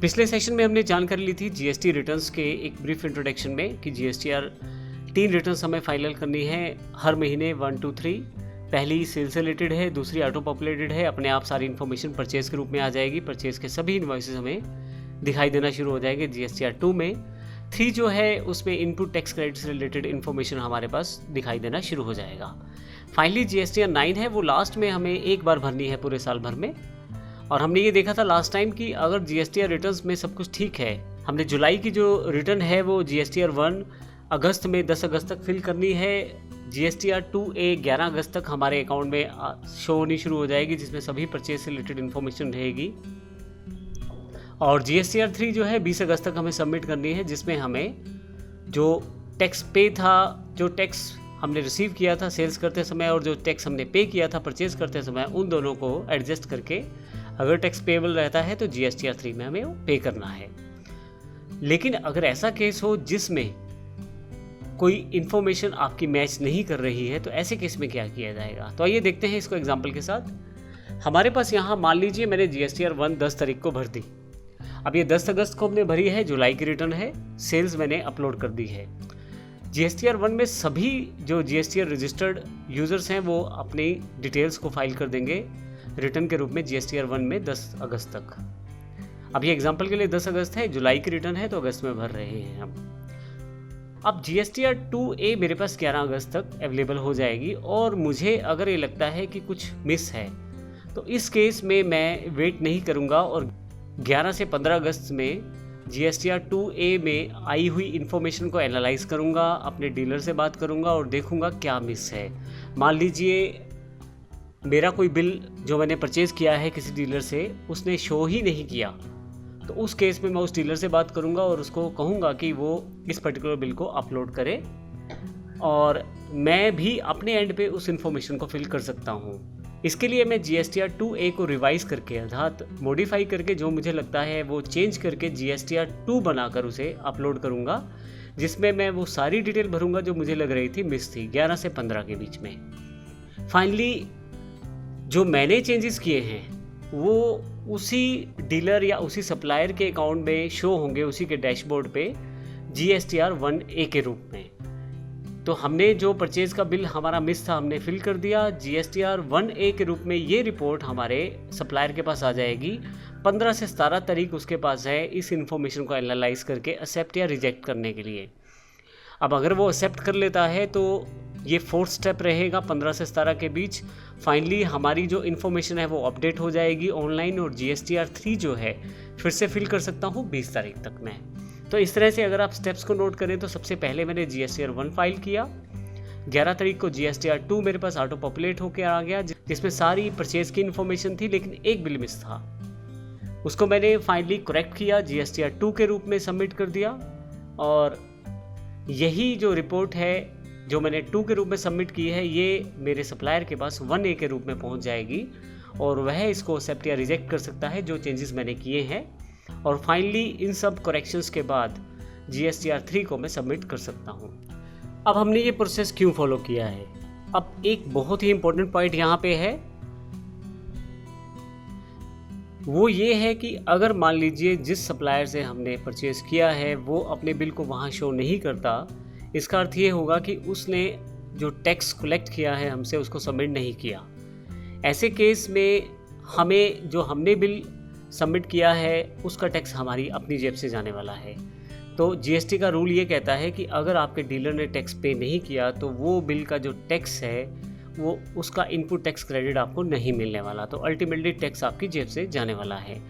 पिछले सेशन में हमने जानकारी ली थी जीएसटी रिटर्न्स के एक ब्रीफ इंट्रोडक्शन में कि जीएसटीआर 3 रिटर्न्स हमें फाइल करनी है हर महीने 1, 2, 3। पहली सेल से रिलेटेड है, दूसरी ऑटो पॉपुलेटेड है, अपने आप सारी इन्फॉर्मेशन परचेज के रूप में आ जाएगी। परचेज के सभी इनवॉइसेस हमें दिखाई देना शुरू हो जाएंगे जीएसटीआर 2 में। 3 जो है उसमें इनपुट टैक्स क्रेडिट से रिलेटेड इन्फॉर्मेशन हमारे पास दिखाई देना शुरू हो जाएगा। फाइनली जीएसटीआर 9 है, वो लास्ट में हमें एक बार भरनी है पूरे साल भर में। और हमने ये देखा था लास्ट टाइम कि अगर जीएसटीआर रिटर्न्स में सब कुछ ठीक है, हमने जुलाई की जो रिटर्न है वो जीएसटीआर 1 अगस्त में 10 अगस्त तक फिल करनी है। जीएसटीआर 2A 11 अगस्त तक हमारे अकाउंट में शो होनी शुरू हो जाएगी, जिसमें सभी परचेज से रिलेटेड इन्फॉर्मेशन रहेगी। और जीएसटीआर 3 जो है 20 अगस्त तक हमें सबमिट करनी है, जिसमें हमें जो टैक्स पे था, जो टैक्स हमने रिसीव किया था सेल्स करते समय और जो टैक्स हमने पे किया था परचेज करते समय, उन दोनों को एडजस्ट करके अगर टैक्स पेबल रहता है तो जीएसटीआर 3 में हमें वो पे करना है। लेकिन अगर ऐसा केस हो जिसमें कोई इन्फॉर्मेशन आपकी मैच नहीं कर रही है, तो ऐसे केस में क्या किया जाएगा, तो आइए देखते हैं इसको एग्जांपल के साथ। हमारे पास यहाँ मान लीजिए मैंने जीएसटीआर 1 10 तारीख को भर दी। अब ये 10 अगस्त को हमने भरी है, जुलाई की रिटर्न है, सेल्स मैंने अपलोड कर दी है। जीएसटीआर 1 में सभी जो जीएसटीआर रजिस्टर्ड यूजर्स हैं वो अपनी डिटेल्स को फाइल कर देंगे रिटर्न के रूप में जीएसटीआर 1 में 10 अगस्त तक। अब ये एग्जांपल के लिए 10 अगस्त है, जुलाई की रिटर्न है तो अगस्त में भर रहे हैं हम। अब जीएसटीआर 2A मेरे पास 11 अगस्त तक अवेलेबल हो जाएगी और मुझे अगर ये लगता है कि कुछ मिस है तो इस केस में मैं वेट नहीं करूंगा और 11 से 15 अगस्त में जीएसटीआर 2A में आई हुई इन्फॉर्मेशन को एनालाइज करूंगा, अपने डीलर से बात करूंगा और देखूंगा क्या मिस है। मान लीजिए मेरा कोई बिल जो मैंने परचेज़ किया है किसी डीलर से, उसने शो ही नहीं किया, तो उस केस में मैं उस डीलर से बात करूंगा और उसको कहूंगा कि वो इस पर्टिकुलर बिल को अपलोड करे और मैं भी अपने एंड पे उस इन्फॉर्मेशन को फिल कर सकता हूँ। इसके लिए मैं जीएसटीआर 2A को रिवाइज करके अर्थात मॉडिफाई करके जो मुझे लगता है वो चेंज करके जीएसटीआर 2 बनाकर उसे अपलोड करूँगा, जिसमें मैं वो सारी डिटेल भरूँगा जो मुझे लग रही थी मिस थी 11 से 15 के बीच में। फाइनली जो मैंने चेंजेस किए हैं वो उसी डीलर या उसी सप्लायर के अकाउंट में शो होंगे, उसी के डैशबोर्ड पे जीएसटीआर 1A के रूप में। तो हमने जो परचेज का बिल हमारा मिस था हमने फिल कर दिया, जीएसटीआर 1A के रूप में ये रिपोर्ट हमारे सप्लायर के पास आ जाएगी। 15 से 17 तारीख उसके पास है इस इन्फॉर्मेशन को एनालाइज करके एक्सेप्ट या रिजेक्ट करने के लिए। अब अगर वो एक्सेप्ट कर लेता है तो ये 4th स्टेप रहेगा 15 से 17 के बीच। फाइनली हमारी जो इन्फॉर्मेशन है वो अपडेट हो जाएगी ऑनलाइन और जीएसटीआर 3 जो है फिर से फिल कर सकता हूँ 20 तारीख तक मैं। तो इस तरह से अगर आप स्टेप्स को नोट करें तो सबसे पहले मैंने जीएसटीआर 1 फाइल किया, 11 तारीख को जीएसटीआर 2 मेरे पास ऑटो पॉपुलेट होकर आ गया, जिसमें सारी परचेज की इन्फॉर्मेशन थी, लेकिन एक बिल मिस था। उसको मैंने फाइनली करेक्ट किया, जीएसटीआर 2 के रूप में सबमिट कर दिया और यही जो रिपोर्ट है जो मैंने 2 के रूप में सबमिट की है ये मेरे सप्लायर के पास 1A के रूप में पहुंच जाएगी और वह इसको एक्सेप्ट या रिजेक्ट कर सकता है जो चेंजेस मैंने किए हैं। और फाइनली इन सब करेक्शंस के बाद जीएसटीआर 3 को मैं सबमिट कर सकता हूं। अब हमने ये प्रोसेस क्यों फॉलो किया है? अब एक बहुत ही इंपॉर्टेंट पॉइंट यहाँ पे है, वो ये है कि अगर मान लीजिए जिस सप्लायर से हमने परचेज किया है वो अपने बिल को वहाँ शो नहीं करता, इसका अर्थ ये होगा कि उसने जो टैक्स कलेक्ट किया है हमसे उसको सबमिट नहीं किया। ऐसे केस में हमें जो हमने बिल सबमिट किया है उसका टैक्स हमारी अपनी जेब से जाने वाला है। तो जीएसटी का रूल ये कहता है कि अगर आपके डीलर ने टैक्स पे नहीं किया तो वो बिल का जो टैक्स है वो उसका इनपुट टैक्स क्रेडिट आपको नहीं मिलने वाला, तो अल्टीमेटली टैक्स आपकी जेब से जाने वाला है।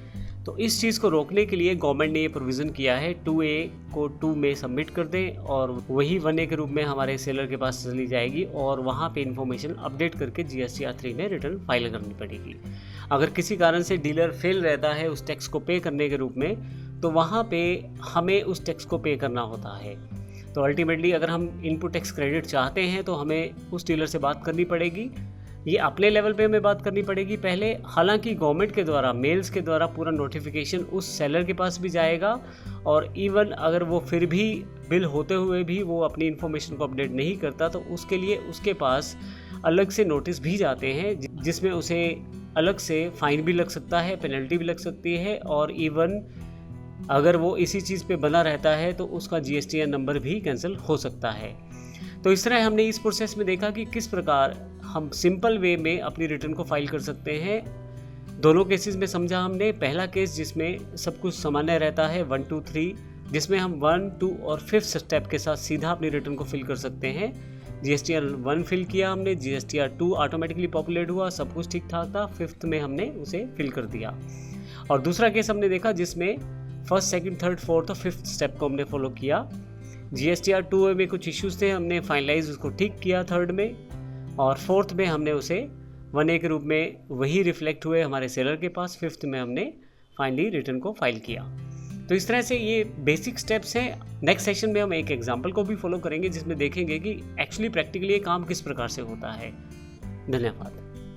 तो इस चीज़ को रोकने के लिए गवर्नमेंट ने ये प्रोविज़न किया है 2A को 2 में सबमिट कर दें और वही 1A के रूप में हमारे सेलर के पास चली जाएगी और वहाँ पे इन्फॉर्मेशन अपडेट करके जीएसटीआर 3 में रिटर्न फाइल करनी पड़ेगी। अगर किसी कारण से डीलर फेल रहता है उस टैक्स को पे करने के रूप में, तो वहाँ पे हमें उस टैक्स को पे करना होता है। तो अल्टीमेटली अगर हम इनपुट टैक्स क्रेडिट चाहते हैं तो हमें उस डीलर से बात करनी पड़ेगी। ये अपने लेवल पे हमें बात करनी पड़ेगी पहले। हालांकि गवर्नमेंट के द्वारा मेल्स के द्वारा पूरा नोटिफिकेशन उस सेलर के पास भी जाएगा और इवन अगर वो फिर भी बिल होते हुए भी वो अपनी इन्फॉर्मेशन को अपडेट नहीं करता तो उसके लिए उसके पास अलग से नोटिस भी जाते हैं जिसमें उसे अलग से फाइन भी लग सकता है, पेनल्टी भी लग सकती है और इवन अगर वो इसी चीज़ पे बना रहता है तो उसका GSTN नंबर भी कैंसिल हो सकता है। तो इस तरह हमने इस प्रोसेस में देखा कि किस प्रकार हम सिंपल वे में अपनी रिटर्न को फाइल कर सकते हैं। दोनों केसेस में समझा हमने। पहला केस जिसमें सब कुछ सामान्य रहता है 1 2 3, जिसमें हम 1 2 और 5th स्टेप के साथ सीधा अपनी रिटर्न को फिल कर सकते हैं। GSTR 1 फिल किया हमने, GSTR 2 ऑटोमेटिकली पॉपुलेट हुआ, सब कुछ ठीक ठाक था, 5th में हमने उसे फिल कर दिया। और दूसरा केस हमने देखा जिसमें 1st 2nd 3rd 4th और 5th स्टेप को हमने फॉलो किया। GSTR 2 में कुछ इश्यूज थे, हमने फाइनलाइज उसको ठीक किया 3rd में, और 4th में हमने उसे 1A के रूप में वही रिफ्लेक्ट हुए हमारे सेलर के पास। 5th में हमने फाइनली रिटर्न को फाइल किया। तो इस तरह से ये बेसिक स्टेप्स हैं। नेक्स्ट सेशन में हम एक एग्जांपल को भी फॉलो करेंगे जिसमें देखेंगे कि एक्चुअली प्रैक्टिकली ये काम किस प्रकार से होता है। धन्यवाद।